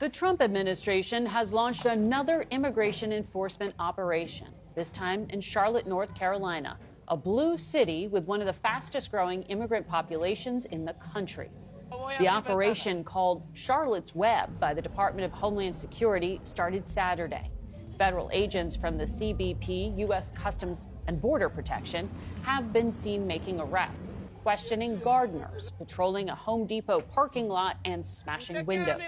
The Trump administration has launched another immigration enforcement operation, this time in Charlotte, North Carolina, a blue city with one of the fastest growing immigrant populations in the country. The operation, called Charlotte's Web by the Department of Homeland Security, started Saturday. Federal agents from the CBP, U.S. Customs and Border Protection, have been seen making arrests, questioning gardeners, patrolling a Home Depot parking lot, and smashing windows.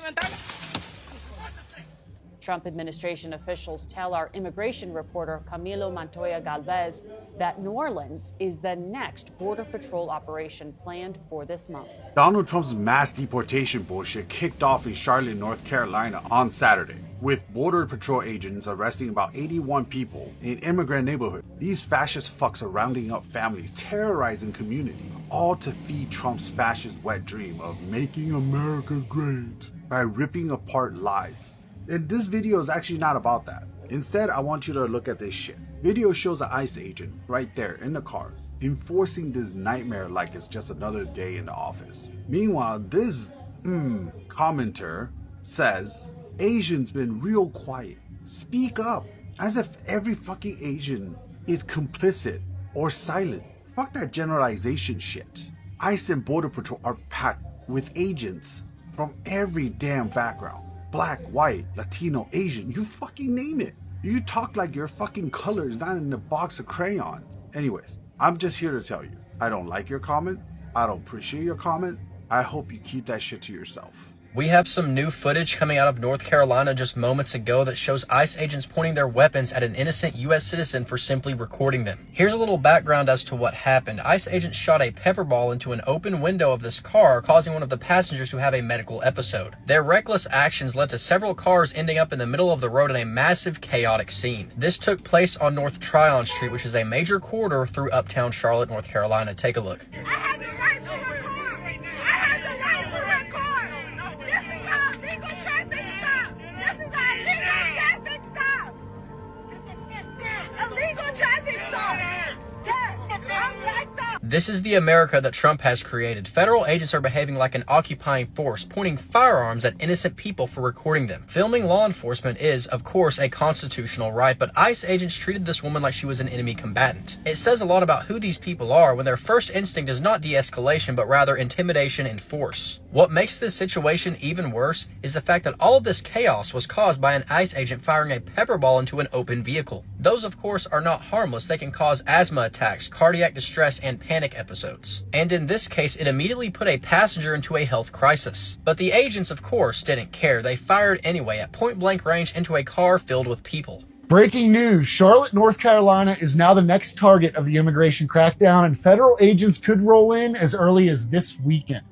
Trump administration officials tell our immigration reporter Camilo Montoya Galvez that New Orleans is the next Border Patrol operation planned for this month. Donald Trump's mass deportation bullshit kicked off in Charlotte, North Carolina on Saturday, with Border Patrol agents arresting about 81 people in immigrant neighborhoods. These fascist fucks are rounding up families, terrorizing community, all to feed Trump's fascist wet dream of making America great by ripping apart lives. And this video is actually not about that. Instead, I want you to look at this shit. Video shows an ICE agent right there in the car, enforcing this nightmare like it's just another day in the office. Meanwhile, this commenter says, Asians been real quiet. Speak up. As if every fucking Asian is complicit or silent. Fuck that generalization shit. ICE and Border Patrol are packed with agents from every damn background. Black, white, Latino, Asian, you fucking name it. You talk like your fucking colors not in a box of crayons. Anyways, I'm just here to tell you, I don't like your comment. I don't appreciate your comment. I hope you keep that shit to yourself. We have some new footage coming out of North Carolina just moments ago that shows ICE agents pointing their weapons at an innocent U.S. citizen for simply recording them. Here's a little background as to what happened. ICE agents shot a pepper ball into an open window of this car, causing one of the passengers to have a medical episode. Their reckless actions led to several cars ending up in the middle of the road in a massive chaotic scene. This took place on North Tryon Street, which is a major corridor through uptown Charlotte, North Carolina. Take a look. This is the America that Trump has created. Federal agents are behaving like an occupying force, pointing firearms at innocent people for recording them. Filming law enforcement is, of course, a constitutional right, but ICE agents treated this woman like she was an enemy combatant. It says a lot about who these people are when their first instinct is not de-escalation, but rather intimidation and force. What makes this situation even worse is the fact that all of this chaos was caused by an ICE agent firing a pepper ball into an open vehicle. Those, of course, are not harmless. They can cause asthma attacks, cardiac distress, and panic episodes. And in this case, it immediately put a passenger into a health crisis. But the agents, of course, didn't care. They fired anyway at point-blank range into a car filled with people. Breaking news, Charlotte, North Carolina is now the next target of the immigration crackdown, and federal agents could roll in as early as this weekend.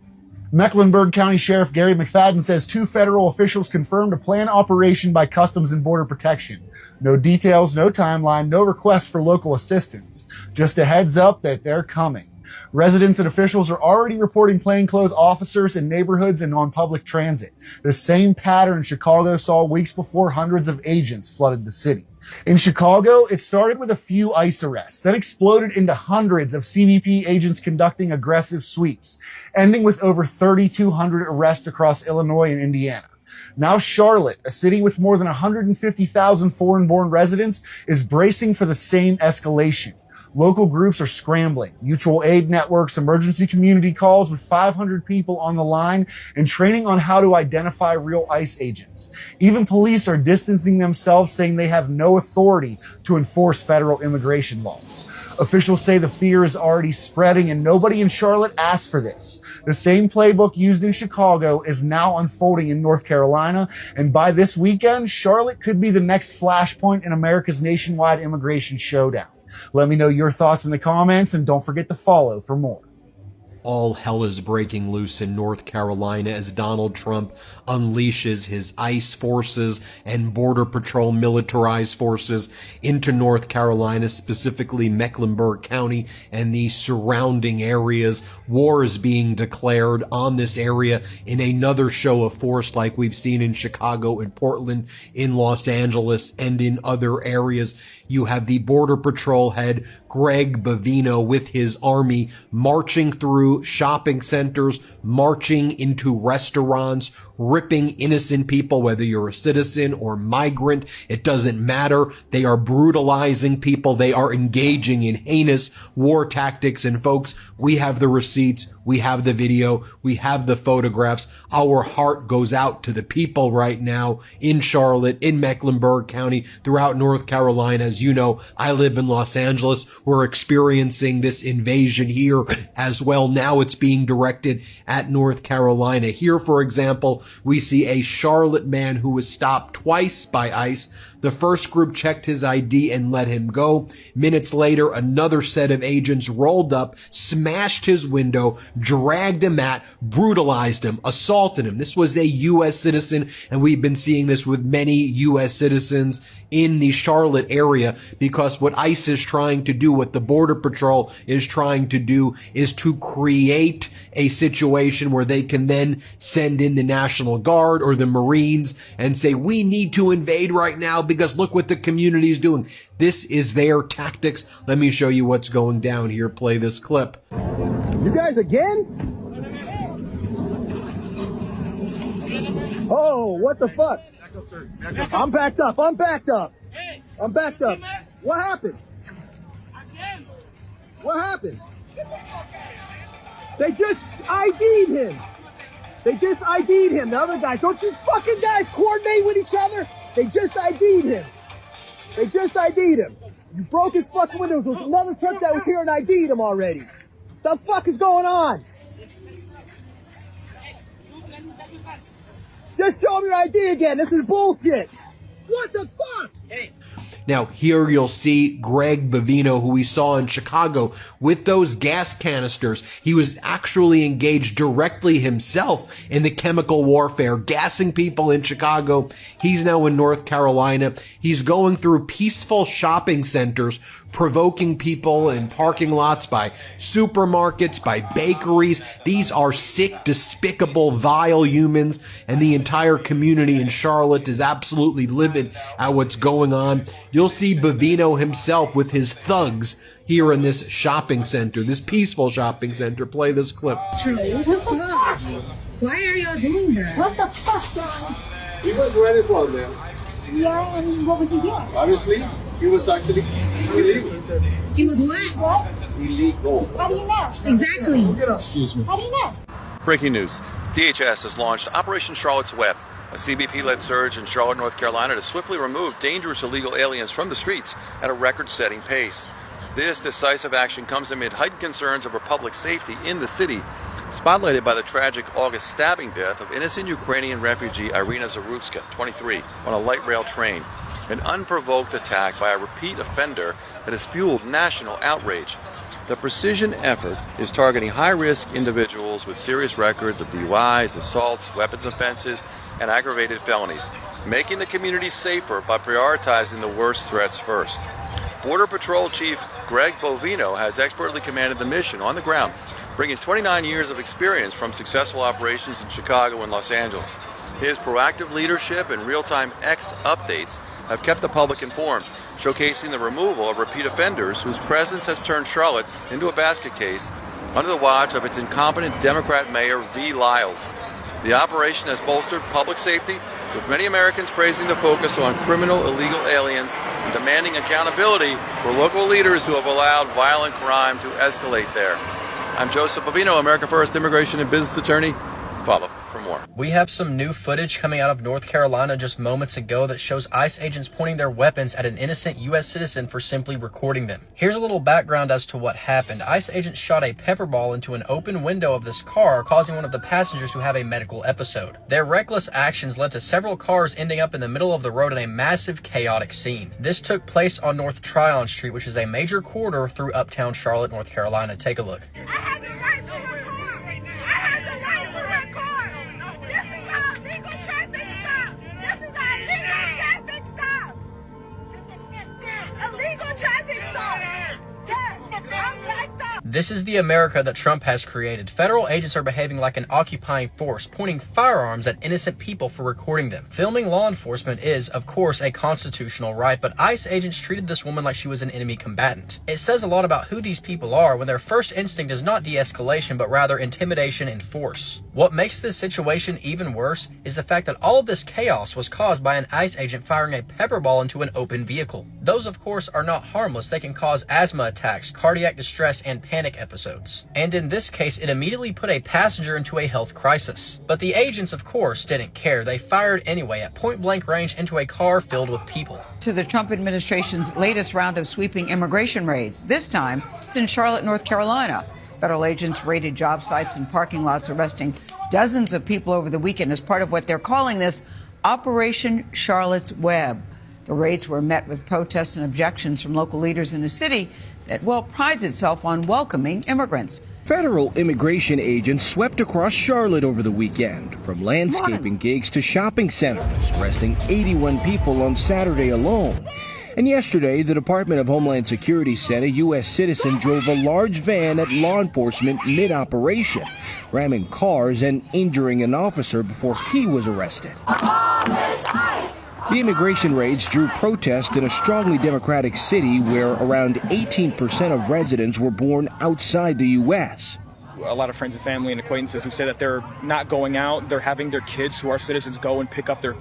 Mecklenburg County Sheriff Gary McFadden says 2 federal officials confirmed a planned operation by Customs and Border Protection. No details, no timeline, no request for local assistance. Just a heads up that they're coming. Residents and officials are already reporting plainclothes officers in neighborhoods and on public transit. The same pattern Chicago saw weeks before hundreds of agents flooded the city. In Chicago, it started with a few ICE arrests, then exploded into hundreds of CBP agents conducting aggressive sweeps, ending with over 3,200 arrests across Illinois and Indiana. Now Charlotte, a city with more than 150,000 foreign-born residents, is bracing for the same escalation. Local groups are scrambling. Mutual aid networks, emergency community calls with 500 people on the line, and training on how to identify real ICE agents. Even police are distancing themselves, saying they have no authority to enforce federal immigration laws. Officials say the fear is already spreading, and nobody in Charlotte asked for this. The same playbook used in Chicago is now unfolding in North Carolina, and by this weekend, Charlotte could be the next flashpoint in America's nationwide immigration showdown. Let me know your thoughts in the comments, and don't forget to follow for more. All hell is breaking loose in North Carolina as Donald Trump unleashes his ICE forces and Border Patrol militarized forces into North Carolina, specifically Mecklenburg County and the surrounding areas. War is being declared on this area in another show of force like we've seen in Chicago, in Portland, in Los Angeles, and in other areas. You have the Border Patrol head, Greg Bavino, with his army marching through shopping centers, marching into restaurants, ripping innocent people, whether you're a citizen or migrant. It doesn't matter. They are brutalizing people. They are engaging in heinous war tactics. And folks, we have the receipts. We have the video. We have the photographs. Our heart goes out to the people right now in Charlotte, in Mecklenburg County, throughout North Carolina. As you know, I live in Los Angeles. We're experiencing this invasion here as well. Now it's being directed at North Carolina. Here, for example, we see a Charlotte man who was stopped twice by ICE. The first group checked his ID and let him go. Minutes later, another set of agents rolled up, smashed his window, dragged him out, brutalized him, assaulted him. This was a U.S. citizen, and we've been seeing this with many U.S. citizens in the Charlotte area, because what ICE is trying to do, what the Border Patrol is trying to do, is to create a situation where they can then send in the National Guard or the Marines and say, we need to invade right now because look what the community is doing. This is their tactics. Let me show you what's going down here. Play this clip. You guys again? Oh, what the fuck? I'm backed up. I'm backed up. I'm backed up. What happened? What happened? They just ID'd him. They just ID'd him. The other guys, don't you fucking guys coordinate with each other? They just ID'd him. They just ID'd him. You broke his fucking windows. There was another truck that was here and ID'd him already. The fuck is going on? Just show him your ID again. This is bullshit. What the fuck? Now, here you'll see Greg Bovino, who we saw in Chicago with those gas canisters. He was actually engaged directly himself in the chemical warfare, gassing people in Chicago. He's now in North Carolina. He's going through peaceful shopping centers, provoking people in parking lots by supermarkets, by bakeries. These are sick, despicable, vile humans, and the entire community in Charlotte is absolutely livid at what's going on. You'll see Bovino himself with his thugs here in this shopping center, this peaceful shopping center. Play this clip. What the fuck? Why are y'all doing that? What the fuck, John? He was ready for them. Yeah, and what was he doing? Obviously, he was actually illegal. He was what? What? Illegal. How do you know? Exactly. How do you know? Breaking news. DHS has launched Operation Charlotte's Web, a CBP-led surge in Charlotte, North Carolina to swiftly remove dangerous illegal aliens from the streets at a record-setting pace. This decisive action comes amid heightened concerns over public safety in the city, spotlighted by the tragic August stabbing death of innocent Ukrainian refugee Irina Zarutska, 23, on a light rail train, an unprovoked attack by a repeat offender that has fueled national outrage. The precision effort is targeting high-risk individuals with serious records of DUIs, assaults, weapons offenses, and aggravated felonies, making the community safer by prioritizing the worst threats first. Border Patrol Chief Greg Bovino has expertly commanded the mission on the ground, bringing 29 years of experience from successful operations in Chicago and Los Angeles. His proactive leadership and real-time X updates have kept the public informed, showcasing the removal of repeat offenders whose presence has turned Charlotte into a basket case under the watch of its incompetent Democrat Mayor V. Lyles. The operation has bolstered public safety, with many Americans praising the focus on criminal illegal aliens and demanding accountability for local leaders who have allowed violent crime to escalate there. I'm Joseph Bovino, America First immigration and business attorney. Follow for more. We have some new footage coming out of North Carolina just moments ago that shows ICE agents pointing their weapons at an innocent U.S. citizen for simply recording them. Here's a little background as to what happened. ICE agents shot a pepper ball into an open window of this car, causing one of the passengers to have a medical episode. Their reckless actions led to several cars ending up in the middle of the road in a massive chaotic scene. This took place on North Tryon Street, which is a major corridor through uptown Charlotte, North Carolina. Take a look. This is the America that Trump has created. Federal agents are behaving like an occupying force, pointing firearms at innocent people for recording them. Filming law enforcement is, of course, a constitutional right, but ICE agents treated this woman like she was an enemy combatant. It says a lot about who these people are when their first instinct is not de-escalation, but rather intimidation and force. What makes this situation even worse is the fact that all of this chaos was caused by an ICE agent firing a pepper ball into an open vehicle. Those, of course, are not harmless. They can cause asthma attacks, cardiac distress, and panic episodes. And in this case, it immediately put a passenger into a health crisis. But the agents, of course, didn't care. They fired anyway at point-blank range into a car filled with people. To the Trump administration's latest round of sweeping immigration raids. This time, it's in Charlotte, North Carolina. Federal agents raided job sites and parking lots, arresting dozens of people over the weekend as part of what they're calling this Operation Charlotte's Web. The raids were met with protests and objections from local leaders in a city that, well, prides itself on welcoming immigrants. Federal immigration agents swept across Charlotte over the weekend, from landscaping gigs to shopping centers, arresting 81 people on Saturday alone. And yesterday, the Department of Homeland Security said a U.S. citizen drove a large van at law enforcement mid-operation, ramming cars and injuring an officer before he was arrested. The immigration raids drew protests in a strongly Democratic city where around 18% of residents were born outside the U.S. A lot of friends and family and acquaintances who say that they're not going out. They're having their kids who are citizens go and pick up their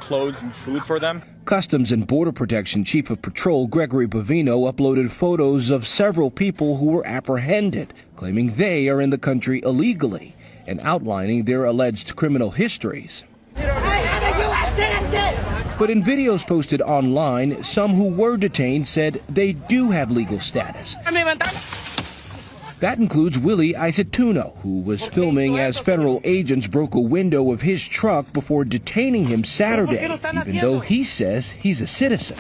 clothes and food for them. Customs and Border Protection Chief of Patrol Gregory Bovino uploaded photos of several people who were apprehended, claiming they are in the country illegally and outlining their alleged criminal histories. But in videos posted online, some who were detained said they do have legal status. That includes Willie Isatuno, who was filming as federal agents broke a window of his truck before detaining him Saturday, even though he says he's a citizen.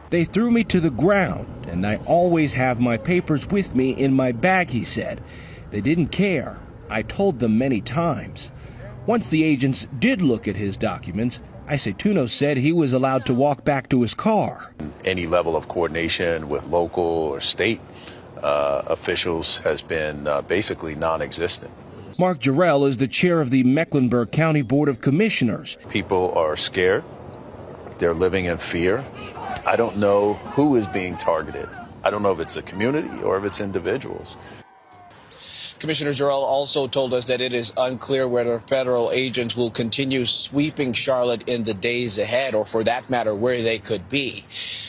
They threw me to the ground, and I always have my papers with me in my bag, he said. They didn't care. I told them many times. Once the agents did look at his documents, Isatuno said he was allowed to walk back to his car. Any level of coordination with local or state officials has been basically non-existent. Mark Jarrell is the chair of the Mecklenburg County Board of Commissioners. People are scared. They're living in fear. I don't know who is being targeted. I don't know if it's a community or if it's individuals. Commissioner Jarrell also told us that it is unclear whether federal agents will continue sweeping Charlotte in the days ahead, or for that matter, where they could be.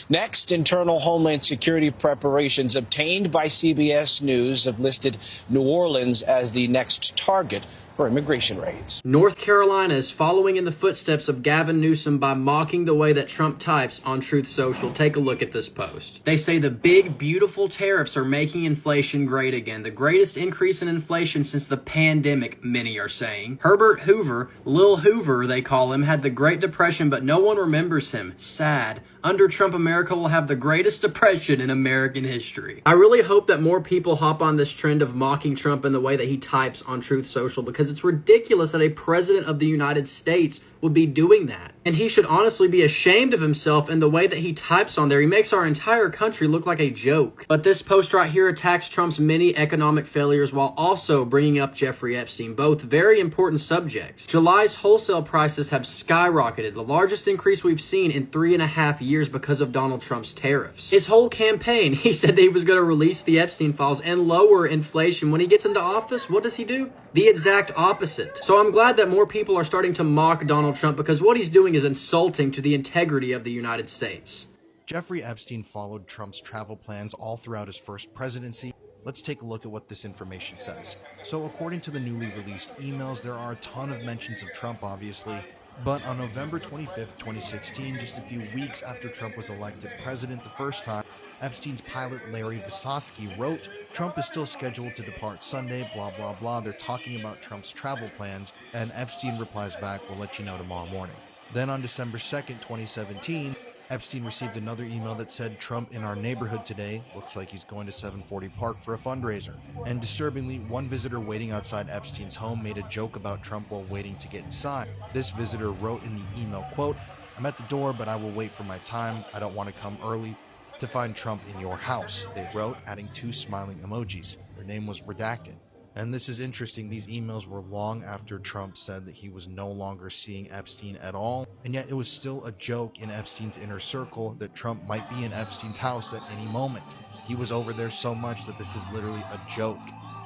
Next, internal Homeland Security preparations obtained by CBS News have listed New Orleans as the next target for immigration raids. North Carolina is following in the footsteps of Gavin Newsom by mocking the way that Trump types on Truth Social. Take a look at this post. They say the big, beautiful tariffs are making inflation great again. The greatest increase in inflation since the pandemic, many are saying. Herbert Hoover, Lil Hoover they call him, had the Great Depression, but no one remembers him. Sad. Under Trump, America will have the greatest depression in American history. I really hope that more people hop on this trend of mocking Trump in the way that he types on Truth Social, because it's ridiculous that a president of the United States would be doing that. And he should honestly be ashamed of himself in the way that he types on there. He makes our entire country look like a joke. But this post right here attacks Trump's many economic failures while also bringing up Jeffrey Epstein, both very important subjects. July's wholesale prices have skyrocketed, the largest increase we've seen in 3.5 years because of Donald Trump's tariffs. His whole campaign, he said that he was going to release the Epstein files and lower inflation. When he gets into office, what does he do? The exact opposite. So I'm glad that more people are starting to mock Donald Trump, because what he's doing is insulting to the integrity of the United States. Jeffrey Epstein followed Trump's travel plans all throughout his first presidency. Let's take a look at what this information says. So according to the newly released emails, there are a ton of mentions of Trump, obviously. But on November 25th, 2016, just a few weeks after Trump was elected president the first time, Epstein's pilot Larry Visosky wrote, "Trump is still scheduled to depart Sunday, blah, blah, blah. They're talking about Trump's travel plans." And Epstein replies back, "We'll let you know tomorrow morning." Then on December 2nd, 2017, Epstein received another email that said, "Trump in our neighborhood today. Looks like he's going to 740 Park for a fundraiser." And disturbingly, one visitor waiting outside Epstein's home made a joke about Trump while waiting to get inside. This visitor wrote in the email, quote, "I'm at the door, but I will wait for my time. I don't want to come early. to find Trump in your house, they wrote, adding 2 smiling emojis. Their name was redacted. And this is interesting, these emails were long after Trump said that he was no longer seeing Epstein at all, and yet it was still a joke in Epstein's inner circle that Trump might be in Epstein's house at any moment. He was over there so much that this is literally a joke.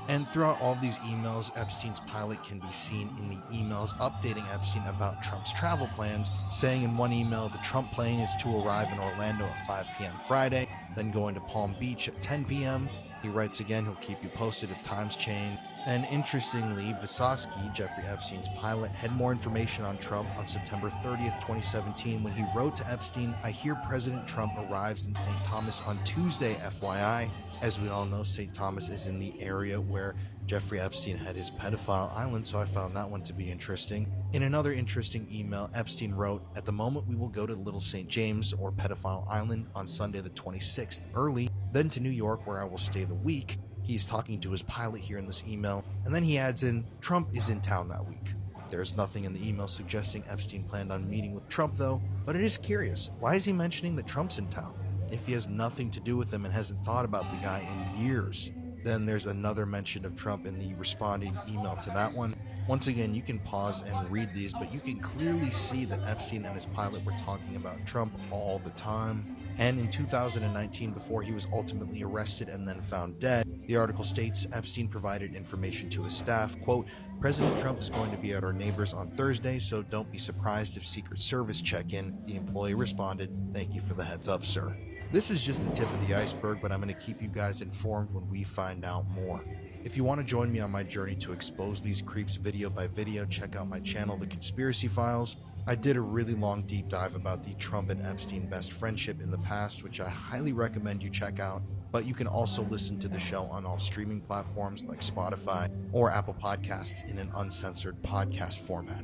And throughout all these emails, Epstein's pilot can be seen in the emails updating Epstein about Trump's travel plans, saying in one email the Trump plane is to arrive in Orlando at 5 p.m. Friday, then going to Palm Beach at 10 p.m. He writes again he'll keep you posted if times change. And interestingly, Vysotsky, Jeffrey Epstein's pilot, had more information on Trump on September 30th, 2017, when he wrote to Epstein, "I hear President Trump arrives in St. Thomas on Tuesday, FYI." As we all know, St. Thomas is in the area where Jeffrey Epstein had his pedophile island, so I found that one to be interesting. In another interesting email, Epstein wrote, "At the moment we will go to Little St. James, or Pedophile Island, on Sunday the 26th early, then to New York where I will stay the week." He's talking to his pilot here in this email, and then he adds in, "Trump is in town that week." There's nothing in the email suggesting Epstein planned on meeting with Trump though, but it is curious. Why is he mentioning that Trump's in town? If he has nothing to do with him and hasn't thought about the guy in years. Then there's another mention of Trump in the responding email to that one. Once again, you can pause and read these, but you can clearly see that Epstein and his pilot were talking about Trump all the time. And in 2019, before he was ultimately arrested and then found dead, the article states Epstein provided information to his staff, quote, "President Trump is going to be at our neighbors on Thursday, so don't be surprised if Secret Service check in." The employee responded, "Thank you for the heads up, sir." This is just the tip of the iceberg, but I'm going to keep you guys informed when we find out more. If you want to join me on my journey to expose these creeps video by video, check out my channel, The Conspiracy Files. I did a really long deep dive about the Trump and Epstein best friendship in the past, which I highly recommend you check out. But you can also listen to the show on all streaming platforms like Spotify or Apple Podcasts in an uncensored podcast format.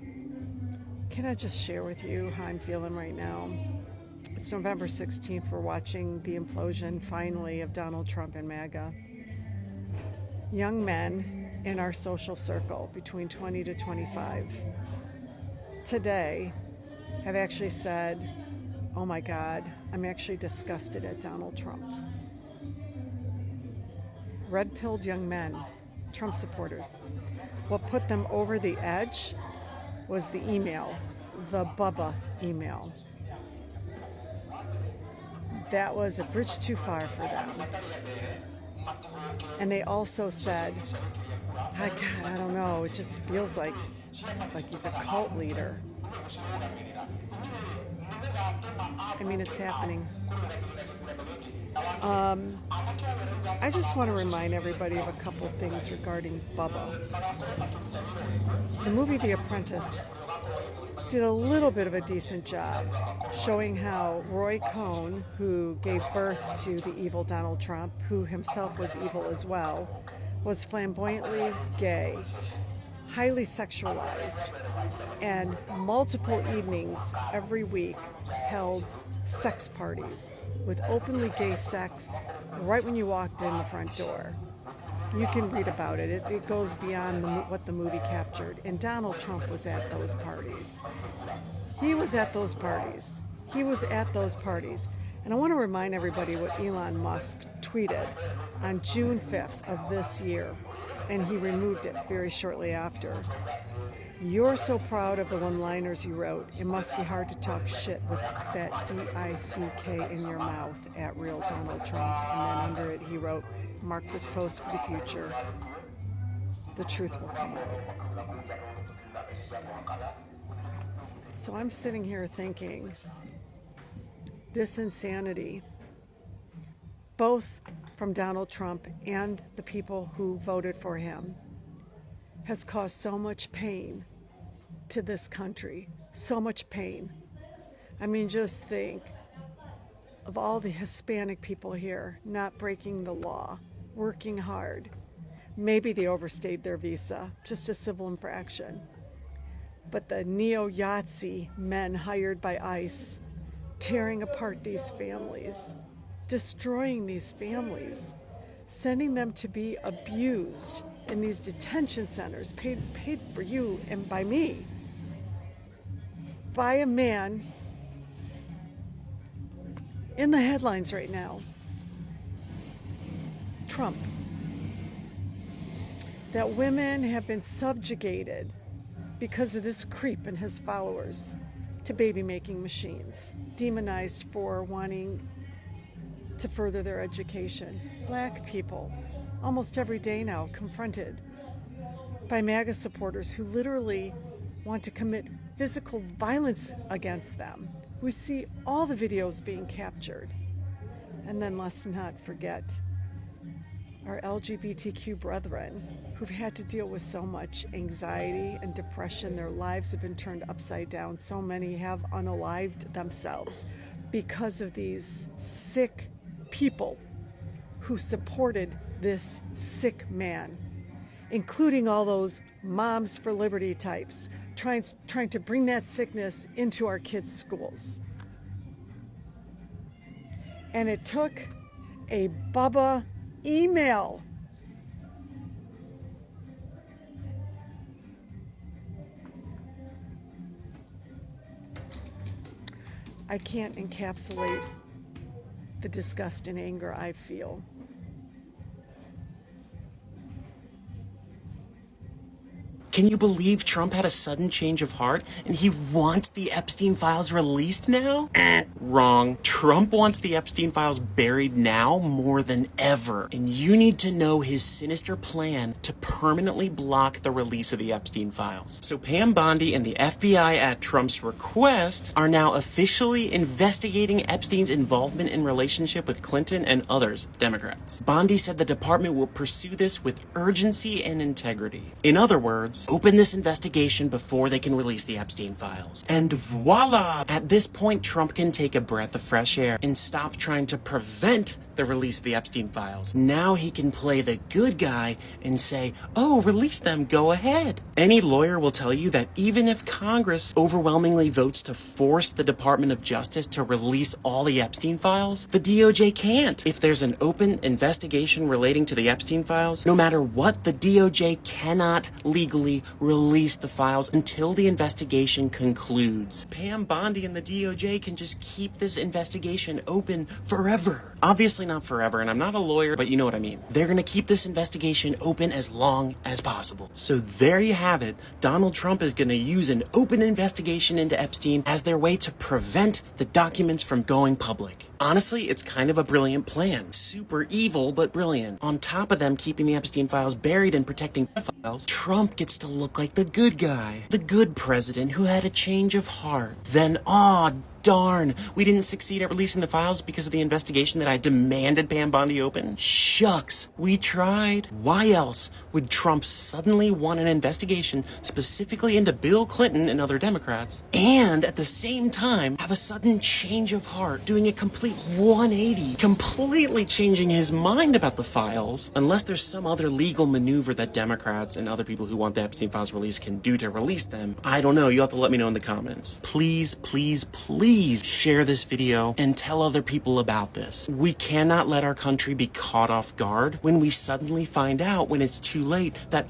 Can I just share with you how I'm feeling right now? It's November 16th. We're watching the implosion, finally, of Donald Trump and MAGA. Young men in our social circle between 20 to 25 today have actually said, "Oh my God, I'm actually disgusted at Donald Trump." Red-pilled young men, Trump supporters. What put them over the edge was the email, the Bubba email. That was a bridge too far for them. And they also said, "God, I don't know, it just feels like he's a cult leader." I mean, it's happening. I just want to remind everybody of a couple things regarding Bubba. The movie The Apprentice did a little bit of a decent job showing how Roy Cohn, who gave birth to the evil Donald Trump, who himself was evil as well, was flamboyantly gay, highly sexualized, and multiple evenings every week held sex parties with openly gay sex right when you walked in the front door. You can read about it. It goes beyond what the movie captured. And Donald Trump was at those parties. He was at those parties. He was at those parties. And I want to remind everybody what Elon Musk tweeted on June 5th of this year. And he removed it very shortly after. "You're so proud of the one-liners you wrote. It must be hard to talk shit with that DICK in your mouth at real Donald Trump." And then under it he wrote, "Mark this post for the future. The truth will come out." So I'm sitting here thinking, this insanity, both from Donald Trump and the people who voted for him, has caused so much pain to this country, so much pain. I mean, just think of all the Hispanic people here not breaking the law, working hard. Maybe they overstayed their visa, just a civil infraction. But the neo-Yahtzee men hired by ICE, tearing apart these families, destroying these families, sending them to be abused in these detention centers, paid for you and by me, by a man in the headlines right now. Trump. That women have been subjugated because of this creep and his followers to baby-making machines, demonized for wanting to further their education. Black people, almost every day now, confronted by MAGA supporters who literally want to commit physical violence against them. We see all the videos being captured. And then let's not forget our LGBTQ brethren who've had to deal with so much anxiety and depression. Their lives have been turned upside down. So many have unalived themselves because of these sick people who supported this sick man, including all those Moms for Liberty types trying to bring that sickness into our kids' schools. And it took a Bubba email I can't encapsulate the disgust and anger I feel. Can you believe Trump had a sudden change of heart and he wants the Epstein files released now? Wrong. Trump wants the Epstein files buried now more than ever. And you need to know his sinister plan to permanently block the release of the Epstein files. So Pam Bondi and the FBI at Trump's request are now officially investigating Epstein's involvement in relationship with Clinton and others, Democrats. Bondi said the department will pursue this with urgency and integrity. In other words, open this investigation before they can release the Epstein files. And voila! At this point, Trump can take a breath of fresh air and stop trying to prevent the release of the Epstein files. Now he can play the good guy and say, oh, release them, go ahead. Any lawyer will tell you that even if Congress overwhelmingly votes to force the Department of Justice to release all the Epstein files, the DOJ can't. If there's an open investigation relating to the Epstein files, no matter what, the DOJ cannot legally release the files until the investigation concludes. Pam Bondi and the DOJ can just keep this investigation open forever. Obviously not forever, and I'm not a lawyer, but you know what I mean. They're gonna keep this investigation open as long as possible. So there you have it. Donald Trump is gonna use an open investigation into Epstein as their way to prevent the documents from going public. Honestly, it's kind of a brilliant plan. Super evil, but brilliant. On top of them keeping the Epstein files buried and protecting pedophiles, Trump gets to look like the good guy, the good president who had a change of heart. Then, darn, we didn't succeed at releasing the files because of the investigation that I demanded Pam Bondi open? Shucks, we tried. Why else would Trump suddenly want an investigation specifically into Bill Clinton and other Democrats, and at the same time have a sudden change of heart, doing a complete 180, completely changing his mind about the files, unless there's some other legal maneuver that Democrats and other people who want the Epstein files released can do to release them? I don't know, you'll have to let me know in the comments. Please, please, please share this video and tell other people about this. We cannot let our country be caught off guard when we suddenly find out when it's too late that,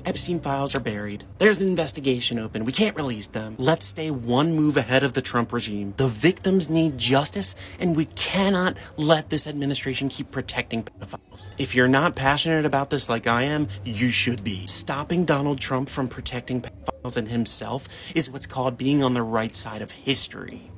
Epstein files are buried. There's an investigation open. We can't release them. Let's stay one move ahead of the Trump regime. The victims need justice, and we cannot let this administration keep protecting pedophiles. If you're not passionate about this like I am, you should be. Stopping Donald Trump from protecting pedophiles and himself is what's called being on the right side of history.